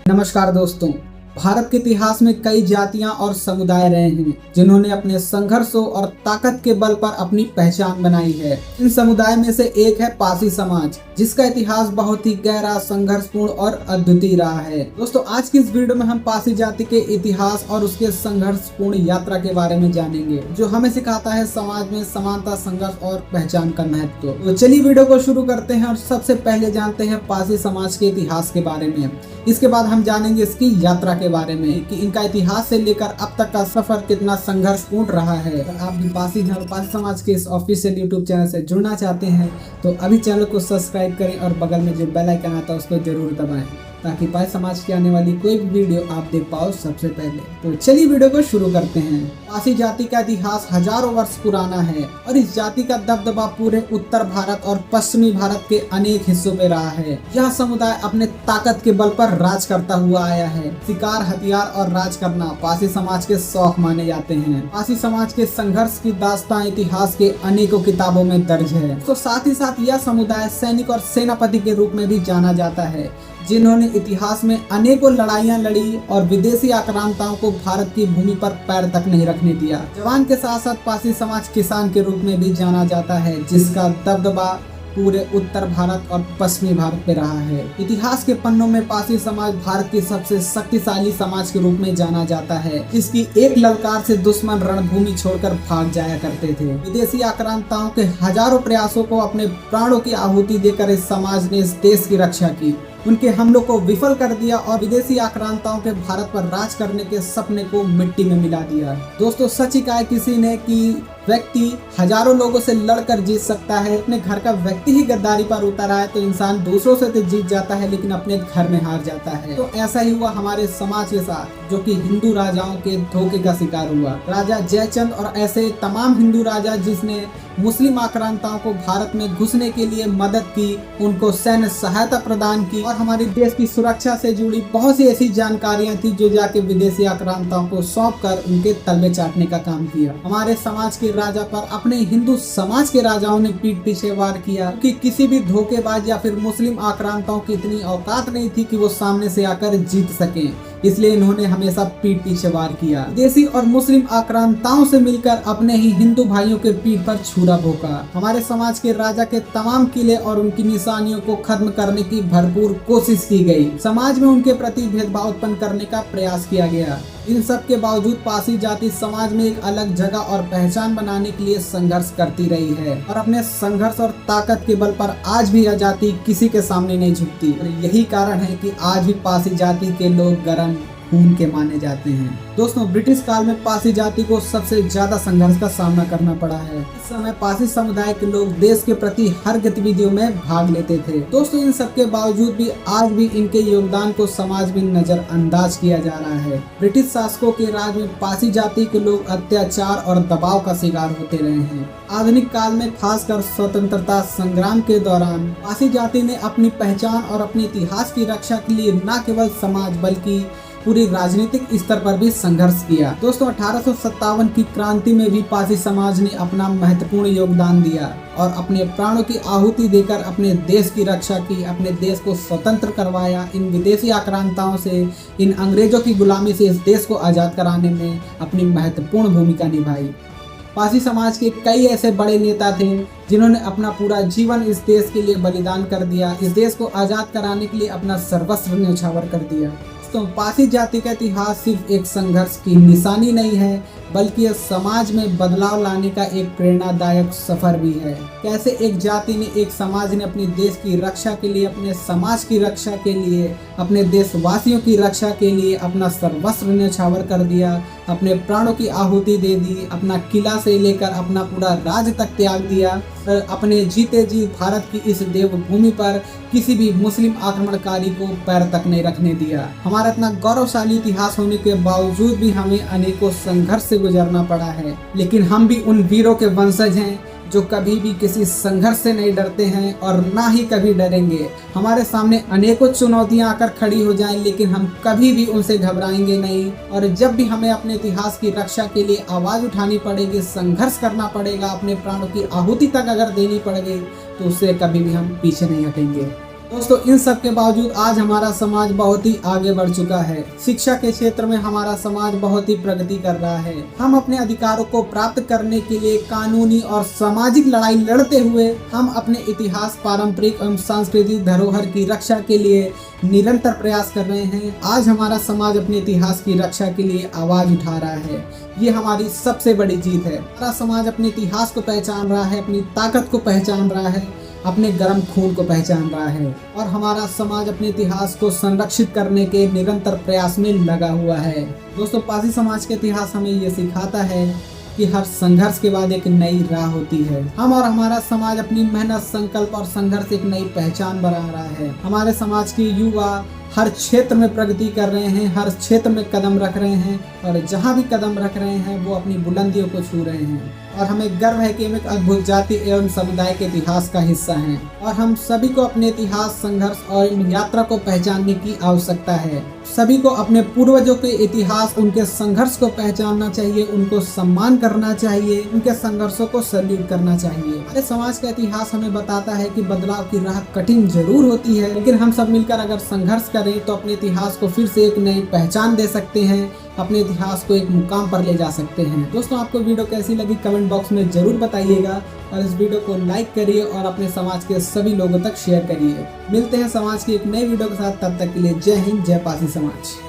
नमस्कार दोस्तों। भारत के इतिहास में कई जातियां और समुदाय रहे हैं जिन्होंने अपने संघर्षों और ताकत के बल पर अपनी पहचान बनाई है। इन समुदाय में से एक है पासी समाज, जिसका इतिहास बहुत ही गहरा, संघर्षपूर्ण और अद्वितीय रहा है। दोस्तों, आज की इस वीडियो में हम पासी जाति के इतिहास और उसके संघर्षपूर्ण यात्रा के बारे में जानेंगे, जो हमें सिखाता है समाज में समानता, संघर्ष और पहचान का महत्व। तो चलिए वीडियो को शुरू करते हैं और सबसे पहले जानते हैं पासी समाज के इतिहास के बारे में। इसके बाद हम जानेंगे इसकी यात्रा के बारे में कि इनका इतिहास से लेकर अब तक का सफर कितना संघर्षपूर्ण रहा है। अगर आप भी पासी समाज के इस ऑफिशियल यूट्यूब चैनल से जुड़ना चाहते हैं तो अभी चैनल को सब्सक्राइब करें और बगल में जो बेल आइकन आता है उसको जरूर दबाएं, ताकि पासी समाज की आने वाली कोई भी वीडियो आप देख पाओ सबसे पहले। तो चलिए वीडियो को शुरू करते हैं। पासी जाति का इतिहास हजारों वर्ष पुराना है और इस जाति का दबदबा पूरे उत्तर भारत और पश्चिमी भारत के अनेक हिस्सों में रहा है। यह समुदाय अपने ताकत के बल पर राज करता हुआ आया है। शिकार, हथियार और राज करना पासी समाज के शौक माने जाते हैं। पासी समाज के संघर्ष की दास्तान इतिहास के अनेकों किताबों में दर्ज है। तो साथ ही साथ यह समुदाय सैनिक और सेनापति के रूप में भी जाना जाता है, जिन्होंने इतिहास में अनेकों लड़ाइयां लड़ी और विदेशी आक्रांताओं को भारत की भूमि पर पैर तक नहीं रखने दिया। जवान के साथ साथ पासी समाज किसान के रूप में भी जाना जाता है, जिसका दबदबा पूरे उत्तर भारत और पश्चिमी भारत पे रहा है। इतिहास के पन्नों में पासी समाज भारत की सबसे शक्तिशाली समाज के रूप में जाना जाता है, जिसकी एक ललकार से दुश्मन रणभूमि छोड़कर भाग जाया करते थे। विदेशी आक्रांताओं के हजारों प्रयासों को अपने प्राणों की आहुति देकर इस समाज ने इस देश की रक्षा की, उनके हमलों को विफल कर दिया और विदेशी आक्रांताओं के भारत पर राज करने के सपने को मिट्टी में मिला दिया। दोस्तों, सच ही कहा किसी ने कि व्यक्ति हजारों लोगों से लड़कर जीत सकता है, अपने घर का व्यक्ति ही गद्दारी पर उतर आए तो इंसान दूसरों से तो जीत जाता है लेकिन अपने घर में हार जाता है। तो ऐसा ही हुआ हमारे समाज के साथ, जो कि हिंदू राजाओं के धोखे का शिकार हुआ। राजा जयचंद और ऐसे तमाम हिंदू राजा जिसने मुस्लिम आक्रांताओं को भारत में घुसने के लिए मदद की, उनको सैन्य सहायता प्रदान की और हमारे देश की सुरक्षा से जुड़ी बहुत सी ऐसी जानकारियां थी जो जाके विदेशी आक्रांताओं को सौंप कर उनके तलवे चाटने का काम किया। हमारे समाज के राजा पर अपने हिंदू समाज के राजाओं ने पीठ पीछे वार किया कि किसी भी धोखेबाज या फिर मुस्लिम आक्रांताओं की इतनी औकात नहीं थी कि वो सामने से आकर जीत सके, इसलिए इन्होंने हमेशा पीठ पीछे वार किया। विदेशी और मुस्लिम आक्रांताओं से मिलकर अपने ही हिंदू भाइयों के पीठ पर छुरा भोंका। हमारे समाज के राजा के तमाम किले और उनकी निशानियों को खत्म करने की भरपूर कोशिश की गई। समाज में उनके प्रति भेदभाव उत्पन्न करने का प्रयास किया गया। इन सब के बावजूद पासी जाति समाज में एक अलग जगह और पहचान बनाने के लिए संघर्ष करती रही है और अपने संघर्ष और ताकत के बल पर आज भी यह जाति किसी के सामने नहीं झुकती। और यही कारण है कि आज भी पासी जाति के लोग गर्म खून के माने जाते हैं। दोस्तों, ब्रिटिश काल में पासी जाति को सबसे ज्यादा संघर्ष का सामना करना पड़ा है। इस समय पासी समुदाय के लोग देश के प्रति हर गतिविधियों में भाग लेते थे। दोस्तों, इन सब के बावजूद भी आज भी इनके योगदान को समाज में नजरअंदाज किया जा रहा है। ब्रिटिश शासकों के राज में पासी जाति के लोग अत्याचार और दबाव का शिकार होते रहे हैं। आधुनिक काल में खासकर स्वतंत्रता संग्राम के दौरान पासी जाति ने अपनी पहचान और अपने इतिहास की रक्षा के लिए न केवल समाज बल्कि पूरी राजनीतिक स्तर पर भी संघर्ष किया। दोस्तों, 1857 की क्रांति में भी पासी समाज ने अपना महत्वपूर्ण योगदान दिया और अपने प्राणों की आहुति देकर अपने देश की रक्षा की, अपने देश को स्वतंत्र करवाया। इन विदेशी आक्रांताओं से, इन अंग्रेजों की गुलामी से इस देश को आजाद कराने में अपनी महत्वपूर्ण भूमिका निभाई। पासी समाज के कई ऐसे बड़े नेता थे जिन्होंने अपना पूरा जीवन इस देश के लिए बलिदान कर दिया, इस देश को आजाद कराने के लिए अपना सर्वस्व न्यौछावर कर दिया। तो पासी जाति का इतिहास सिर्फ एक संघर्ष की निशानी नहीं है, बल्कि यह समाज में बदलाव लाने का एक प्रेरणादायक सफर भी है। कैसे एक जाति ने, एक समाज ने अपने देश की रक्षा के लिए, अपने समाज की रक्षा के लिए, अपने देशवासियों की रक्षा के लिए अपना सर्वस्व न्यौछावर कर दिया, अपने प्राणों की आहुति दे दी, अपना किला से लेकर अपना पूरा राज्य तक त्याग दिया, अपने जीते जी भारत की इस देवभूमि पर किसी भी मुस्लिम आक्रमणकारी को पैर तक नहीं रखने दिया। हमारा इतना गौरवशाली इतिहास होने के बावजूद भी हमें अनेकों संघर्ष से गुजरना पड़ा है, लेकिन हम भी उन वीरों के वंशज हैं जो कभी भी किसी संघर्ष से नहीं डरते हैं और ना ही कभी डरेंगे। हमारे सामने अनेकों चुनौतियां आकर खड़ी हो जाएं, लेकिन हम कभी भी उनसे घबराएंगे नहीं। और जब भी हमें अपने इतिहास की रक्षा के लिए आवाज़ उठानी पड़ेगी, संघर्ष करना पड़ेगा, अपने प्राणों की आहुति तक अगर देनी पड़ेगी, तो उससे कभी भी हम पीछे नहीं हटेंगे। दोस्तों इन सब के बावजूद आज हमारा समाज बहुत ही आगे बढ़ चुका है। शिक्षा के क्षेत्र में हमारा समाज बहुत ही प्रगति कर रहा है। हम अपने अधिकारों को प्राप्त करने के लिए कानूनी और सामाजिक लड़ाई लड़ते हुए हम अपने इतिहास, पारंपरिक एवं सांस्कृतिक धरोहर की रक्षा के लिए निरंतर प्रयास कर रहे हैं। आज हमारा समाज अपने इतिहास की रक्षा के लिए आवाज उठा रहा है। ये हमारी सबसे बड़ी जीत है। हमारा समाज अपने इतिहास को पहचान रहा है, अपनी ताकत को पहचान रहा है, अपने गर्म खून को पहचान रहा है और हमारा समाज अपने इतिहास को संरक्षित करने के निरंतर प्रयास में लगा हुआ है। दोस्तों पारसी समाज का इतिहास हमें ये सिखाता है कि हर संघर्ष के बाद एक नई राह होती है। हम और हमारा समाज अपनी मेहनत, संकल्प और संघर्ष एक नई पहचान बना रहा है। हमारे समाज के युवा हर क्षेत्र में प्रगति कर रहे हैं, हर क्षेत्र में कदम रख रहे हैं और जहां भी कदम रख रहे हैं वो अपनी बुलंदियों को छू रहे हैं और हमें गर्व है कि हम एक अद्भुत जाति एवं समुदाय के इतिहास का हिस्सा हैं और हम सभी को अपने इतिहास, संघर्ष और यात्रा को पहचानने की आवश्यकता है। सभी को अपने पूर्वजों के इतिहास, उनके संघर्ष को पहचानना चाहिए, उनको सम्मान करना चाहिए, उनके संघर्षों को सैल्यूट करना चाहिए। हमारे समाज का इतिहास हमें बताता है कि बदलाव की राह कठिन जरूर होती है, लेकिन हम सब मिलकर अगर संघर्ष करें तो अपने इतिहास को फिर से एक नई पहचान दे सकते हैं, अपने इतिहास को एक मुकाम पर ले जा सकते हैं। दोस्तों आपको वीडियो कैसी लगी कमेंट बॉक्स में जरूर बताइएगा और इस वीडियो को लाइक करिए और अपने समाज के सभी लोगों तक शेयर करिए। मिलते हैं समाज की एक नई वीडियो के साथ, तब तक के लिए जय हिंद, जय पारसी समाज।